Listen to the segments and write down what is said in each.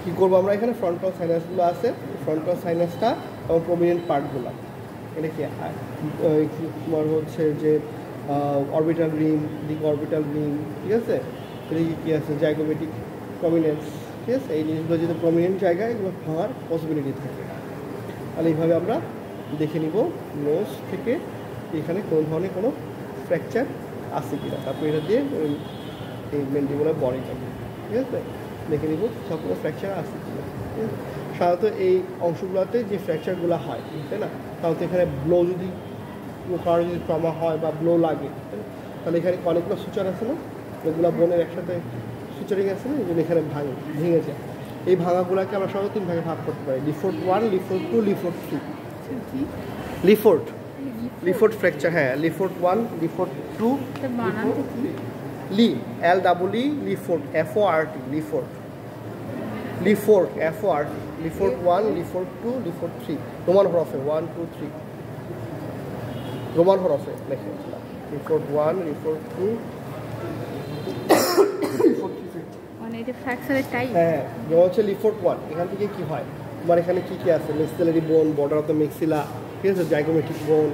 কী করবো আমরা এখানে ফ্রন্টাল সাইনাসগুলো আছে, ফ্রন্টাল সাইনাসটা এবং প্রমিনেন্ট পার্টগুলো, এটা কি তোমার হচ্ছে যে অরবিটাল রিং, দিক অরবিটাল রিং, ঠিক আছে, এদিকে কী আছে জাইগোমেটিক প্রমিনেন্স, ঠিক আছে। এই জিনিসগুলো যদি প্রমিনেন্ট জায়গায় এগুলো ভাঙার পসিবিলিটি থাকে। তাহলে এইভাবে আমরা দেখে নিব নোজ থেকে এখানে কোন ধরনের কোনো ফ্র্যাকচার আছে কিনা, তারপর এটা দিয়ে এই মেন্ডিবুলার বডিটা, ঠিক আছে, দেখে নিব সব কোনো ফ্র্যাকচার আছে কিনা। সাধারণত এই অংশগুলোতে যে ফ্র্যাকচারগুলো হয়, তাই না, সাধারণত এখানে ব্লো যদি কারো যদি ট্রমা হয় বা ব্লো লাগে, তাহলে এখানে অনেকগুলো সুচার আছে না, এগুলো বোনের একসাথে সুচারিং আছে না, এগুলো এখানে ভেঙে যায়। এই ভাঙাগুলোকে আমরা সবাই 3 ভাগে ভাগ করতে পারি, লিফোর্ট 1, লিফোর্ট 2, লিফোর্ট 3। লিফোর্ট ফ্র্যাকচার, হ্যাঁ, লিফোর্ট 1, লিফোর্ট 2, লি LEE লিফোর্ট FORT, লিফোর্ট FORT, লিফোর্ট 1, লিফোর্ট 2, লিফোর্ট 3, রোমান হরফে 1 2 3, রোমান হরফে লেখে লিফোর্ট 1, লিফোর্ট 2, লিফোর্ট 3। মানে এটা ফ্র্যাকচারের টাইপ। হ্যাঁ, যেমন হচ্ছে লিফোর্ট 1, এখান থেকে কি হয় তোমার, এখানে কি কি আছে, মেক্সিলারি বোন, বর্ডার অফ দ্য মেক্সিলা, ঠিক আছে, জাইগোমেটিক বোন,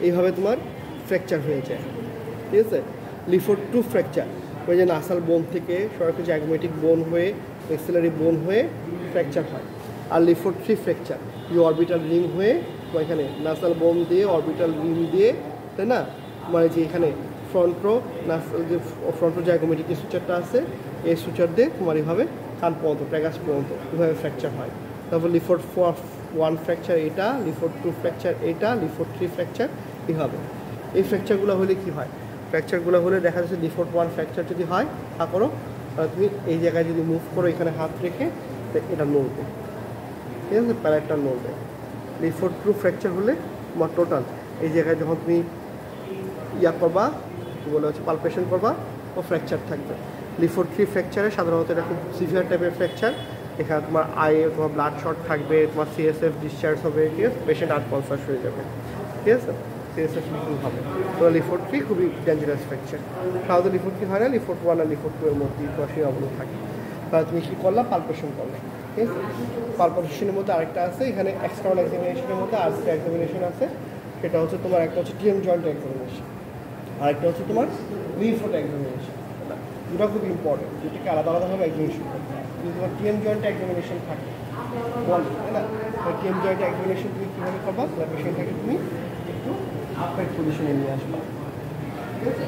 এইভাবে তোমার ফ্র্যাকচার হয়ে যায়, ঠিক আছে। লিফোর্ট 2 ফ্র্যাকচার, ওই যে নাসাল বোন থেকে সরাসরি জাইগোমেটিক বোন হয়ে মেক্সিলারি বোন হয়ে ফ্র্যাকচার হয়। আর লিফোর্ট 3 ফ্র্যাকচার, যে অরবিটাল রিং হয়ে এখানে নাসাল বোন দিয়ে অরবিটাল রিং দিয়ে, তাই না, মানে যে এখানে ফ্রন্টো জাইগোমেটিক যে সুচারটা আছে, এই সুচার দিয়ে তোমার এইভাবে কান পর্যন্ত, প্যাগাস পর্যন্ত এভাবে ফ্র্যাকচার হয়। তারপর লিফোর্ট 1 ফ্র্যাকচার এটা, লিফোর্ট 2 ফ্র্যাকচার এটা, লিফোর্ট 3 ফ্র্যাকচার এইভাবে। এই ফ্র্যাকচারগুলো হলে কি হয়, ফ্র্যাকচারগুলো হলে দেখা যাচ্ছে লিফোর্ট 1 ফ্র্যাকচার যদি হয়, করো তাহলে তুমি এই জায়গায় যদি মুভ করো, এখানে হাত রেখে এটা নড়বে, ঠিক আছে, প্যালেটটা নড়বে। লিফোর্ট 2 ফ্র্যাকচার হলে তোমার টোটাল এই জায়গায় যখন তুমি করবা, কী বলে হচ্ছে পালপেশন করবা, ও ফ্র্যাকচার থাকবে। লিফোর্ট 3 ফ্র্যাকচারে সাধারণত এটা খুব সিভিয়ার টাইপের ফ্র্যাকচার, এখানে তোমার আইয়ে তোমার ব্লাড শর্ট থাকবে, তোমার CSF ডিসচার্জ হবে, ঠিক আছে, পেশেন্ট আনকনসাস হয়ে যাবে, ঠিক আছে, CSF লিকিং হবে। তো লিফোর্ট 3 খুবই ডেঞ্জারাস ফ্র্যাকচার। সাধারণত লিফোর্ট 3 হয় না, লিফোর্ট 1 আর লিফোর্ট 2 এর মধ্যে সেই অবস্থা থাকে। তাহলে তুমি কী করলা, পালপেশন করলে, ঠিক আছে। পালপেশনের মধ্যে আরেকটা আছে, এখানে এক্সটার্নাল এক্সামিনেশনের মধ্যে আরেকটা এক্সামিনেশন আছে, সেটা হচ্ছে তোমার একটা হচ্ছে TM জয়েন্ট এক্সামিনেশন, আরেকটা হচ্ছে তোমার লিফোর্ট এক্সামিনেশন। দুটো খুব ইম্পর্টেন্ট, দুটিকে আলাদা আলাদাভাবে এক্সামিনেশন করতে হয়। কিন্তু তোমার TM জয়েন্ট এক্সামিনেশন থাকে বলে, তাই না, TM জয়েন্ট এক্সামিনেশন তুমি কীভাবে করবা, পেশেন্টটাকে তুমি একটু আপরাইট পজিশনে নিয়ে আসবা, ঠিক আছে,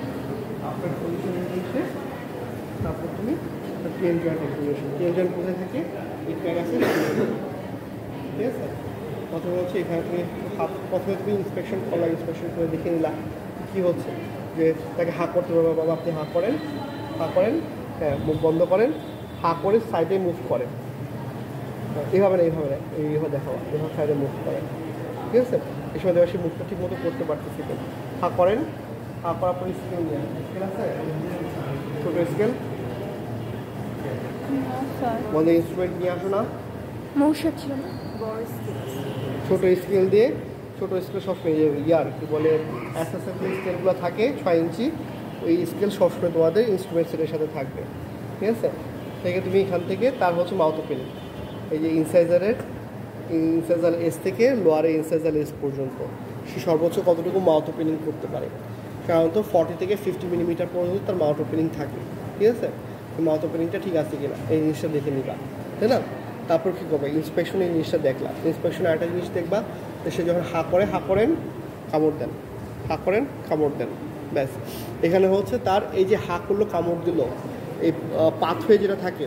আপরাইট পজিশনে নিয়ে এসে তারপর তুমি TM joint examination, TM joint কোথায় থাকে, এই প্যাগাসে, ঠিক আছে। প্রথমে হচ্ছে এখানে তুমি প্রথমে তুমি ইন্সপেকশন করলা, ইন্সপেকশন করে দেখে নিলা কী হচ্ছে, যে তাকে হাঁ করতে পারবে, বাবা আপনি হাঁ করেন, হ্যাঁ, মুখ বন্ধ করেন, হাঁ করে সাইডে মুভ করেন, এইভাবে না, এইভাবে দেখাবো, এইভাবে সাইডে মুভ করেন, ঠিক আছে। এই সময় দেওয়া সে মুখটা ঠিক মতো করতে পারতেছি তো, হাঁ করেন, হাঁ করার পরে স্কেল নিয়ে আসেন, স্কেল আছে, ছোটো স্কেল, আমাদের ইনস্ট্রুমেন্ট নিয়ে আসো না, ছোটো স্কেল দিয়ে, ছোটো স্কেল সবসময় কী বলে SSF স্কেলগুলো থাকে 6 ইঞ্চি, ওই স্কেল সবসময় তোমাদের ইনস্ট্রুমেন্ট সেটের সাথে থাকবে, ঠিক আছে। থেকে তুমি এখান থেকে তার হচ্ছে মাউথ ওপেনিং, এই যে ইনসাইজার S থেকে লোয়ারে ইনসাইজার S পর্যন্ত সে সর্বোচ্চ কতটুকু মাউথ ওপেনিং করতে পারে। সাধারণত 40 থেকে 50 মিলিমিটার পর্যন্ত তার মাউথ ওপেনিং থাকে, ঠিক আছে। মাউথ ওপেনিংটা ঠিক আছে কিনা এই জিনিসটা দেখে নিবা, তাই না। তারপর কী করবে, ইন্সপেকশনে এই জিনিসটা দেখলাম, ইন্সপেকশনে একটা জিনিস দেখবা, সে যখন হাঁ করেন কামড় দেন, হাঁ করেন কামড় দেন, ব্যাস। এখানে হচ্ছে তার এই যে হাঁ করলো কামড় দিল, এই পাথওয়ে যেটা থাকে,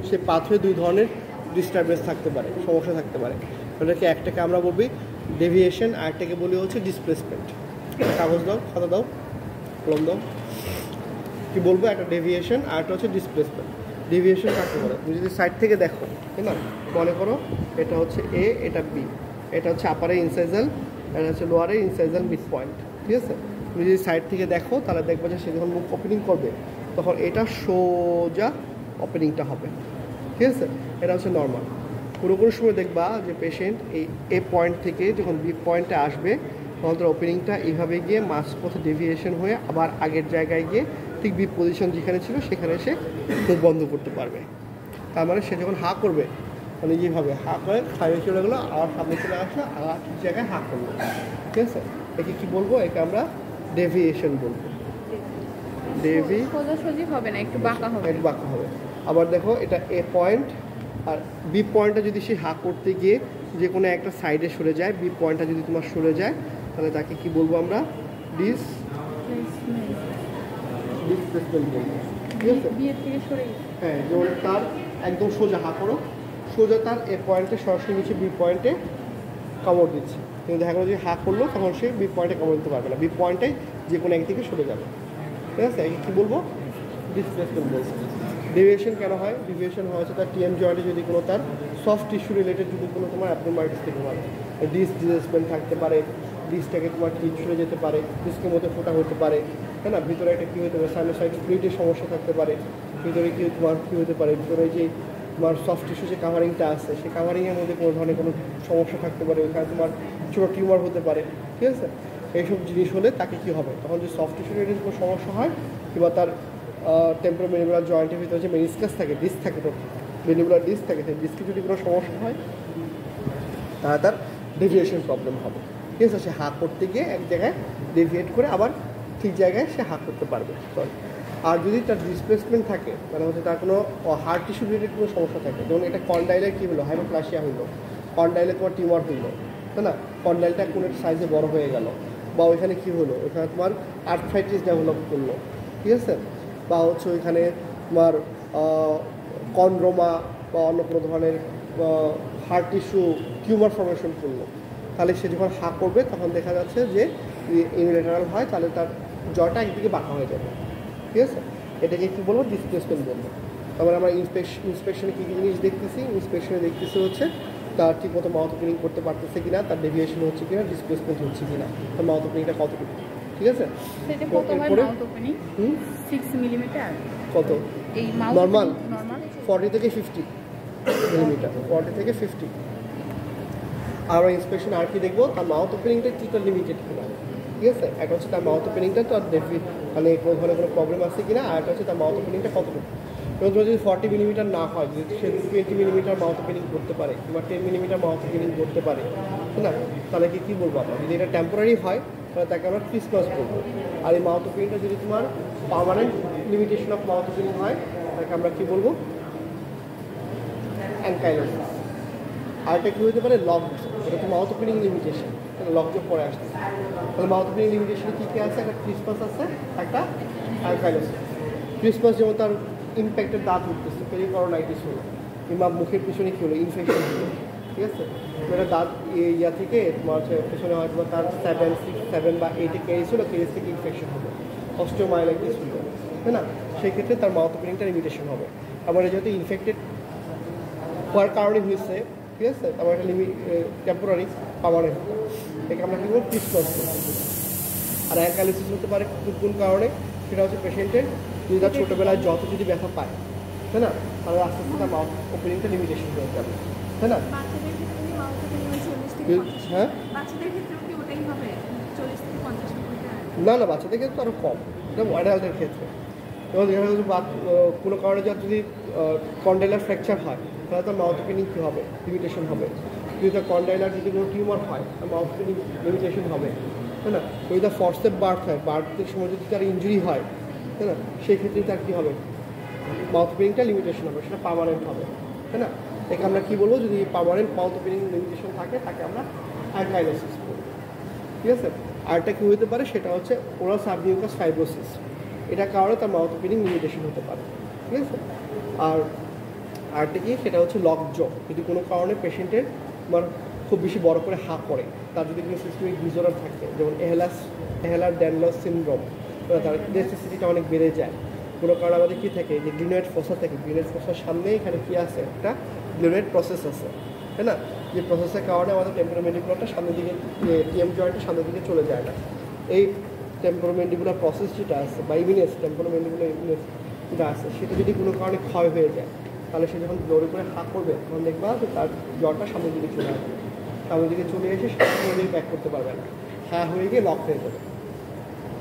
সেই পাথওয়ে 2 ধরনের ডিস্টারবেন্স থাকতে পারে, সমস্যা থাকতে পারে। ওটাকে একটাকে আমরা বলবি ডেভিয়েশন, আর একটাকে বলি হচ্ছে ডিসপ্লেসমেন্ট। কাগজ দাও, খাতা দাও, কলম দাও, কী বলবো, একটা ডেভিয়েশন আর একটা হচ্ছে ডিসপ্লেসমেন্ট। ডেভিয়েশন কাকে বলে, তুমি যদি সাইড থেকে দেখো, তাই না, মনে করো এটা হচ্ছে A, এটা B, এটা হচ্ছে আপারে ইনসাইজাল, এটা হচ্ছে লোয়ারে ইনসাইজাল মিড পয়েন্ট, ঠিক আছে। তুমি যদি সাইড থেকে দেখো তাহলে দেখবে যে সে যখন মুখ ওপেনিং করবে তখন এটা সোজা ওপেনিংটা হবে, ঠিক আছে। এটা হচ্ছে নর্মাল। কোনো সময় দেখবা যে পেশেন্ট এই A পয়েন্ট থেকে যখন B পয়েন্টে আসবে তখন তার ওপেনিংটা এইভাবে গিয়ে মাঝপথে ডেভিয়েশন হয়ে আবার আগের জায়গায় গিয়ে ঠিক B পজিশন যেখানে ছিল সেখানে এসে মুখ বন্ধ করতে পারবে। তার মানে সে যখন হাঁ করবে মানে যেভাবে হা করে সামনে চলে গেলো আর সামনে চলে আসলো আর ঠিক জায়গায় হা করলো, ঠিক আছে? একে কী বলবো? একে আমরা ডেভিয়েশন বলবো। সোজাসুজি হবে না, একটু বাঁকা হবে, একটু বাঁকা হবে। আবার দেখো এটা এ পয়েন্ট, আর বি পয়েন্টটা যদি সে হা করতে গিয়ে যে কোনো একটা সাইডে সরে যায়, বি পয়েন্টটা যদি তোমার সরে যায়, তাহলে তাকে কি বলবো আমরা? ডিসপ্লেসমেন্ট বলবো, ঠিক আছে? বিয়ের থেকে সরে হ্যাঁ, যেমন তার একদম সোজা হা করো, সোজা তার এ পয়েন্টে সরাসরি নিচে বি পয়েন্টে কামড় দিচ্ছে, কিন্তু দেখা গেলো যে হা করলো তখন সে বি পয়েন্টে কামড় দিতে পারবে না, বি পয়েন্টে যে কোনো একদিকে সরে যাবে, ঠিক আছে? একে কী বলবো? ডিসপ্লেসমেন্ট বলবো। ডেভিয়েশন কেন হয়? ডেভিয়েশন হয় হচ্ছে তার টিএম জয়েন্টে যদি কোনো তার সফট টিস্যু রিলেটেড যদি কোনো তোমার অ্যাবনরমালিটিস থেকে পারে, ডিসপ্লেসমেন্ট থাকতে পারে, ডিসটাকে তোমার ঠিক সরে যেতে পারে, ডিস্কের মধ্যে ফোটা হতে পারে, তাই না? ভিতরে একটা কী হতে পারে? সাইনোসাইটিস ফ্লুইডের সমস্যা থাকতে পারে, ভিতরে কি তোমার কী হতে পারে? ভিতরে যে তোমার সফট টিস্যু যে কাভারিংটা আছে, সেই কাভারিংয়ের মধ্যে কোনো ধরনের কোনো সমস্যা থাকতে পারে, ওইখানে তোমার ছোটো টিউমার হতে পারে, ঠিক আছে? এইসব জিনিস হলে তাকে কী হবে? তখন যে সফট টিস্যু রিলেটেড কোনো সমস্যা হয়, কিংবা তার টেম্পোরোম্যান্ডিবুলার জয়েন্টের ভিতরে যে মেনিসকাস থাকে, ডিস্ক থাকে, তো ম্যান্ডিবুলার ডিস্ক থাকে, সেই ডিস্কে যদি কোনো সমস্যা হয় তাহলে তার ডেভিয়েশন প্রবলেম হবে, ঠিক আছে? সে হাত করতে গিয়ে এক জায়গায় ডেভিয়েট করে আবার ঠিক জায়গায় সে হাত করতে পারবে, সরি। আর যদি তার ডিসপ্লেসমেন্ট থাকে, মানে হচ্ছে তার কোনো হার্ট টিস্যু রিলেটেড কোনো সমস্যা থাকে, যেমন এটা কন্ডাইলের কী হলো? হাইপোপ্লাসিয়া হইলো, কন্ডাইলে তোমার টিউমার হইলো, তাই না? কন্ডাইলটা কোনো একটা সাইজে বড় হয়ে গেল, বা ওইখানে কী হলো? ওইখানে তোমার আর্থ্রাইটিস ডেভেলপ করলো, ঠিক আছে? বা হচ্ছে ওইখানে তোমার কন্ড্রোমা বা অন্য কোনো ধরনের হার্ট টিস্যু টিউমার ফর্মেশন করলো, তাহলে সে যখন হা করবে তখন দেখা যাচ্ছে যে ইউনিল্যাটারাল হয়, তাহলে তার জ্বরটা একদিকে বাঁকা হয়ে যাবে, ঠিক আছে? এটাকে কী বলবো? ডিসপ্লেসমেন্ট বলবো। তারপরে আমরা ইন্সপেকশনে কী কী জিনিস দেখতেছি? ইন্সপেকশনে দেখতেছি হচ্ছে তার ঠিকমতো মাউথ ওপেনিং করতে পারতেছে কিনা, তার ডেভিয়েশন হচ্ছে কিনা, ডিসপ্লেসমেন্ট হচ্ছে কিনা, তার মাউথ ওপেনিংটা কতটুকু, ঠিক আছে? সেটা কত হয় মাউথ ওপেনিং? 6 মিলিমিটার। কত? এই মাউথ নরমাল নরমাল 40 থেকে 50 মিলিমিটার, 40 থেকে 50। আর আমরা ইন্সপেকশন আর কি দেখবো? তার মাউথ ওপেনিংটা কিছুটা লিমিটেড কিনা, ঠিক আছে? একটা হচ্ছে তার মাউথ ওপেনিংটা তো আর মানে কোনো ধরনের কোনো প্রবলেম আছে কিনা, আর একটা হচ্ছে তার মাউথ ওপেনিংটা কতটুকু। এবং যদি 40 মিলিমিটার না হয়, যদি সে 20 মিলিমিটার মাউথ ওপেনিং করতে পারে, কিংবা 10 মিলিমিটার মাউথ ওপেনিং করতে পারে, তাই না? তাহলে কী বলবো আমরা? যদি এটা টেম্পোরারি হয় তাহলে তাকে আমরা ক্রিসমাস বলবো। আর এই মাউথ ওপেনিংটা যদি তোমার permanent limitation of mouth opening হয়, তাকে আমরা কী বলবো? অ্যানকাইলোসিস। আরেকটা কী হতে পারে? লকড। এটা তো মাউথ ওপেনিং লিমিটেশন, লকড পরে আসছে। তাহলে মাউথ ওপেনিং লিমিটেশনে কী কী আছে? একটা ক্রিসমাস আছে, একটা অ্যানকাইলোসিস। ক্রিসমাস যেমন তার ইম্প্যাক্টের দাঁত উঠতেছে, পেরিকরোনাইটিস হলো, কিংবা মুখের পিছনে কী হলো? ইনফেকশন হলো, ঠিক আছে? এটা দাঁত ইয়া থেকে তোমার হচ্ছে পিছনে হয়তো তার 7, 6, 7 বা 8-এ কেরিস হলো, কেরিস থেকে ইনফেকশন হলো, অস্টিওমাইলাইটিস হলো, তাই না? সেই ক্ষেত্রে তার মাউথ ওপেনিংটা লিমিটেশন হবে। আবার যেহেতু ইনফেক্টেড হওয়ার কারণে হয়েছে, ঠিক আছে? তারপর একটা টেম্পোরারি পার্মানেন্ট, একে আমরা কী বলবো? ক্রিসমাস। আর অ্যানকাইলোসিস হতে পারে কোন কারণে? সেটা হচ্ছে পেশেন্টের যদি তার ছোটোবেলায় যত যদি ব্যথা পায়, তাই না? তাহলে আস্তে আস্তে তার মাউথ ওপেনিংটা লিমিটেশন হয়ে যাবে, তাই না? হ্যাঁ, না না, বাচ্চাদের ক্ষেত্রে আরও কম, এটা অ্যাডাল্টের ক্ষেত্রে। এবং দেখা যাচ্ছে কোনো কারণে যার যদি কন্ডাইলার ফ্র্যাকচার হয়, তাহলে তার মাউথ ওপেনিং কী হবে? লিমিটেশন হবে। যদি তার কন্ডাইলার যদি কোনো টিউমার হয়, তার মাউথ ওপেনিং লিমিটেশন হবে, তাই না? যদি তার ফর্সেপ বার্থ হয়, বার্থের সময় যদি তার ইঞ্জুরি হয়, তাই না? সেই ক্ষেত্রে তার কী হবে? মাউথ ওপেনিংটা লিমিটেশন হবে, সেটা পার্মানেন্ট হবে, তাই না? একে আমরা কী বলবো? যদি পার্মানেন্ট মাউথ ওপেনিং লিমিটেশন থাকে, তাকে আমরা অ্যানকাইলোসিস বলবো, ঠিক আছে? আরেকটা কী হতে পারে? সেটা হচ্ছে ওরাল সাবমিউকাস ফাইব্রোসিস। এটার কারণে তার মাউথ ওপেনিং লিমিটেশন হতে পারে, ঠিক আছে? আর আরেকটা কি? সেটা হচ্ছে লক জ। যদি কোনো কারণে পেশেন্টের খুব বেশি বড় করে হা করে, তার যদি কোনো সিস্টেমিক ডিসঅর্ডার থাকে, যেমন এহেলার ড্যানলস সিনড্রোম, তার নেসেসিটিটা অনেক বেড়ে যায়। কোনো কারণে আমাদের কী থাকে? যে গ্লিনোয়েড ফসা থাকে, গ্লিনোয়েড ফসার সামনে এখানে কী আছে? একটা গ্লিনোয়েড প্রসেস আছে, তাই না? যে প্রসেসের কারণে আমাদের টেম্পোরোম্যান্ডিবুলারটা সামনের দিকে, টিএম জয়েন্টটা সামনের দিকে চলে যায় না। এই টেম্পোরোম্যান্ডিবুলার প্রসেস যেটা আছে, বা ইমিনেস, টেম্পোরোম্যান্ডিবুলার ইমিনেস যেটা আছে, সেটা যদি কোনো কারণে ক্ষয় হয়ে যায়, তাহলে সে যখন জোরে করে হা করবে, তখন দেখবা যে তার জ্বরটা সামনের দিকে চলে আসবে। সামনের দিকে চলে এসে সামনের দিকে ব্যাক করতে পারবে না, হ্যাঁ হয়ে গিয়ে লক হয়ে যাবে।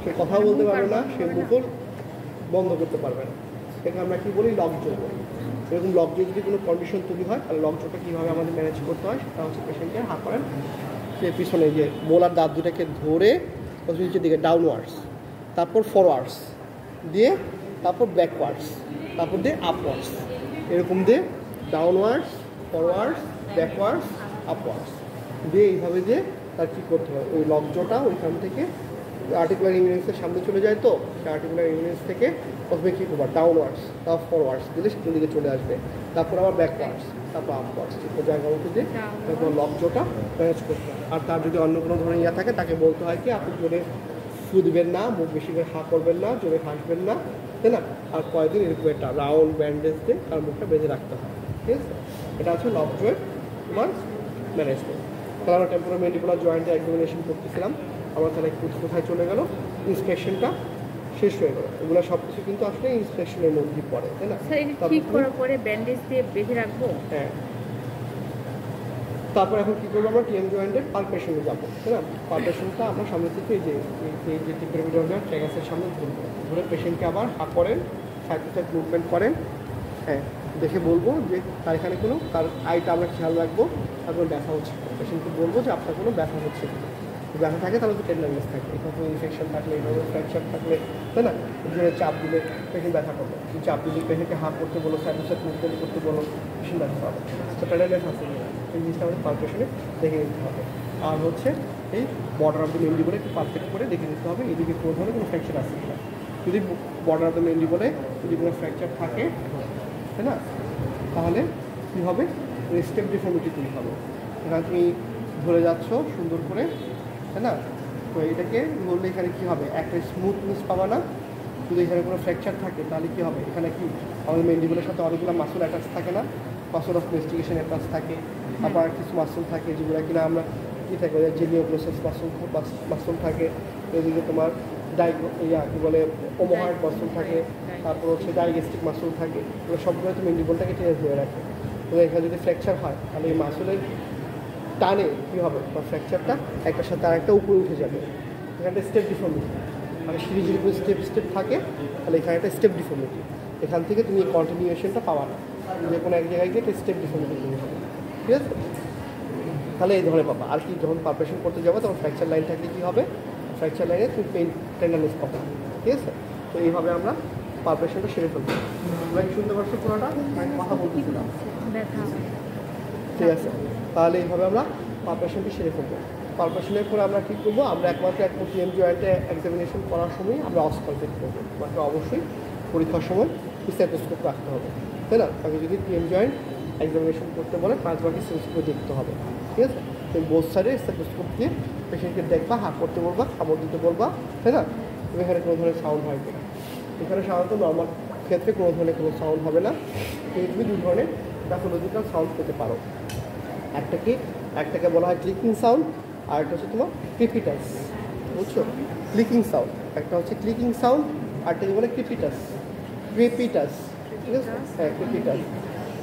সে কথাও বলতে পারবে না, সে মুখও বন্ধ করতে পারবে না। এখানে আমরা কী বলি? লক জ বলি। এরকম লকজোর যদি কোনো কন্ডিশন তৈরি হয় তাহলে লকজোটা কীভাবে আমাদের ম্যানেজ করতে হয় সেটা হচ্ছে পেশেন্টকে হাত করেন সে পিছনে যে মোলার দাঁত দুটাকে ধরে নিচের দিকে ডাউনওয়ার্ডস, তারপর ফরওয়ার্ডস দিয়ে, তারপর ব্যাকওয়ার্ডস, তারপর দিয়ে আপওয়ার্ডস, এরকম দিয়ে ডাউনওয়ার্ডস, ফরওয়ার্ডস, ব্যাকওয়ার্ডস, আপওয়ার্ডস দিয়ে এইভাবে দিয়ে তার কী করতে হয় ওই লকজোটা ওইখান থেকে আর্টিকুলার ইমিউনিসের সামনে চলে যায়, তো সেই আর্টিকুলার ইমিউনিস থেকে প্রথমে কী করবো ডাউনওয়ার্ডস, তারপর ফরওয়ার্ডস দিলে সেখান দিকে চলে আসবে, তারপর আবার ব্যাকওয়ার্ডস, তারপর আপওয়ার্ডস, ঠিক জায়গা মতো দিয়ে তারপর লকজোটা ম্যানেজ করতে হয়। আর তার যদি অন্য কোনো ধরনের ইয়া থাকে তাকে বলতে হয় কি আপনি জোরে ফু দিবেন না, মুখ বেশি করে হাঁ করবেন না, জোরে হাসবেন না, তাই না? আর কয়েকদিন এরকম একটা রাউন্ড ব্যান্ডেজ দিয়ে তার মুখটা বেঁধে রাখতে হয়, ঠিক আছে? এটা হচ্ছে লকজয়ের তোমার ম্যানেজমেন্ট। তাহলে আমরা টেম্পোরামেন্ডিবুলার জয়েন্টে এক্সামিনেশন করতেছিলাম, আমরা তাহলে কোথায় চলে গেল, ইন্সপেকশনটা শেষ হয়ে গেল। এগুলো সব কিছু কিন্তু আসলে ইন্সপেকশনের মধ্যেই পড়ে, তাই না? ঠিক করার পরে ব্যান্ডেজ দিয়ে বেঁধে রাখবো। হ্যাঁ, তারপর এখন কী করবো, আমরা টিএম জয়েন্টের পালপেশনে যাবো, তাই না? পালপেশনটা আমরা সামনে থেকে এই যে টিপিরামিডাল ট্র্যাগাসের সামনে ধরবো, ধরে পেশেন্টকে আবার হাঁ করেন, সাইড টু সাইড মুভমেন্ট করেন, হ্যাঁ, দেখে বলবো যে তার এখানে কোনো তার আইটা আমরা খেয়াল রাখবো, তারপর ব্যথা হচ্ছে, পেশেন্টকে বলবো যে আপনার কোনো ব্যথা হচ্ছে, ব্যথা থাকে তাহলে তো টেন্ডারনেস থাকে, এখানে কোনো ইনফেকশন থাকলে, এভাবে ফ্র্যাকচার থাকলে, তাই না? ধরে চাপ দিলে পেশেন্ট ব্যথা করবে, চাপ দিলে পেশেন্টকে হাঁ করতে বলো, সাইড টু সাইড মুভমেন্ট করতে বলো, পেশেন্ট ব্যথা পাবে, তো টেন্ডারনেস আছে কিনা এই জিনিসটা আমাদের পালপেশনে দেখে নিতে হবে। আর হচ্ছে এই বর্ডার অফ দ্য মেন্ডিবলে একটু পারফেক্ট করে দেখে নিতে হবে এদিকে কোনো ধরনের কোনো ফ্র্যাকচার আছে কিনা। যদি বর্ডার অফ দ্য মেন্ডিবলে যদি কোনো ফ্র্যাকচার থাকে, তাই না, তাহলে কী হবে, স্টেপ ডিফর্মিটি তৈরি হবে। এখানে তুমি ধরে যাচ্ছ সুন্দর করে, তাই না? তো এটাকে ধরলে এখানে কী হবে, একটা স্মুথনেস পাবা না। যদি এখানে কোনো ফ্র্যাকচার থাকে তাহলে কী হবে, এখানে কি আমাদের মেন্ডিবলের সাথে অনেকগুলো মাসুল অ্যাটাচ থাকে না, মাসুল অফ মেস্টিগেশন অ্যাটাচ থাকে, আবার কিছু মাসুল থাকে যেগুলো কিনা আমরা কী থাকে, জেনিওপ্লোসেস মাসুল থাকে, এদিকে তোমার কী বলে ওমোহার্ড মাসুল থাকে, তারপর হচ্ছে ডাইগেস্টিক মাসুল থাকে, এগুলো সবগুলো তো মেন্ডিবলটাকে টেনে ধরে রাখে। তো এখানে যদি ফ্র্যাকচার হয় তাহলে এই মাসুলের টানে কী হবে, বা ফ্র্যাকচারটা একটার সাথে আরেকটা উপরে উঠে যাবে, এখানে স্টেপ ডিফর্মিটি, মানে সিঁড়ি যদি স্টেপ থাকে তাহলে এখানে একটা স্টেপ ডিফর্মিটি, এখান থেকে তুমি কন্টিনিউয়েশনটা পাওয়া না, যে কোনো এক জায়গায় গিয়ে একটা স্টেপ ডিফর্মিটি তৈরি হবে, ঠিক আছে? তাহলে এই ধরনের পাবা। আর কি যখন পারপেশন করতে যাবো তখন ফ্র্যাকচার লাইন থাকলে কী হবে, ফ্র্যাকচার লাইনে তুমি পেইন টেন্ডারনেস পাবো, ঠিক আছে? তো এইভাবে আমরা পারপেশনটা সেরে ফেলবো। তোমরা কি শুনতে পারছো পুরোটা, আমি কথা বলতেছিলাম, ঠিক আছে? তাহলে এইভাবে আমরা পারপেশনটা সেরে ফেলবো। পারপেশনের পরে আমরা কী করবো, আমরা একমাত্র টিএম জয়েন্টে এক্সামিনেশন করার সময় আমরা অসকালপেট করবো, তোমাকে অবশ্যই পরীক্ষার সময় স্টেথোস্কোপ রাখতে হবে, তাই না? তাকে যদি টিএম জয়েন্ট এক্সামিনেশন করতে বলে 5 বাকি স্টেথোস্কোপ দেখতে হবে, ঠিক আছে? তুমি বোথ সাইডে স্টেথোস্কোপ দিয়ে পেশেন্টকে দেখবা, হাত করতে বলবা, খাবার দিতে বলবা, তাই না? তুমি এখানে কোনো ধরনের সাউন্ড হয় কিনা, এখানে সাধারণত নর্মাল ক্ষেত্রে কোনো ধরনের কোনো সাউন্ড হবে না, কিন্তু তুমি দুই ধরনের প্যাথোলজিক্যাল সাউন্ড পেতে পারো। একটাকে বলা হয় ক্লিকিং সাউন্ড, আর একটা হচ্ছে তোমার ক্রিপিটাস, বুঝছো? ক্লিকিং সাউন্ড একটা হচ্ছে ক্লিকিং সাউন্ড, আরটাকে বলে ক্রিপিটাস, ঠিক আছে? হ্যাঁ, ক্রিপিটাস।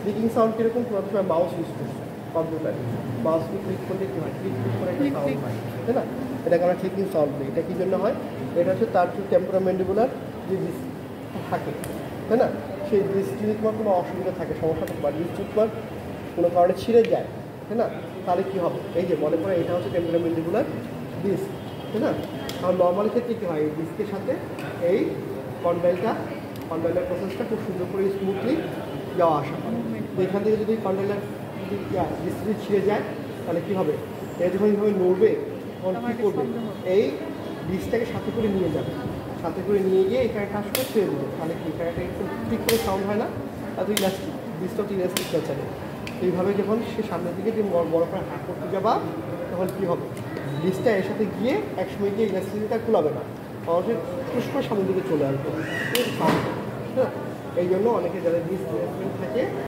ক্লিকিং সাউন্ড কীরকম, তোমার সময় মাউস ইউজ করছো কম্পিউটারে, মাউসকে ক্লিক করলে কী হয়, ক্লিক করে একটা সাউন্ড হয়, তাই না? এটাকে আমরা ক্লিকিং সাউন্ড বলি। এটা কী জন্য হয়, এটা হচ্ছে তার যে টেম্পোরামেন্ডিবুলার যে থাকে, তাই না, সেই ডিস্ক যদি তোমার কোনো অসুবিধা থাকে, সমস্যা থাকে, বা ডিস্ক তোমার কোনো কারণে ছিঁড়ে যায়, তাই না, তাহলে কী হবে, এই যে মনে করে এটা হচ্ছে টেম্পোরামেন্ডিবুলার ডিস্ক, তাই না? আর নর্মাল ক্ষেত্রে কী হয়, এই ডিস্কের সাথে এই কন্ডাইলার প্রসেসটা খুব সুন্দর করে স্মুথলি যাওয়া আসা হয়। এখান থেকে যদি কন্ডাইলার ডিস্ক যদি ছিঁড়ে যায় তাহলে কী হবে, এটা যখন এইভাবে নড়বে তখন কী করবে, এই ডিস্কটাকে সাথে করে নিয়ে যাবে, সাথে করে নিয়ে গিয়ে এখানে টাচ করে ছেড়ে দেবে, তাহলে কি এখানে একটু ঠিক করে সাউন্ড হয় না, আর তুই ইলাস্টিক ডিস্কটা তো ইলাস্টিক নেচারে। এইভাবে যখন সে সামনের দিকে যে বড় করে হাত করতে যাবা তখন কী হবে, ডিস্কটা এর সাথে গিয়ে একসময় গিয়ে ইলাস্টিকটা খোলাবে না, সহজে পুশ করে সামনের দিকে চলে আসবে, হ্যাঁ? এই জন্য অনেকে যাদের ডিস্ক থাকে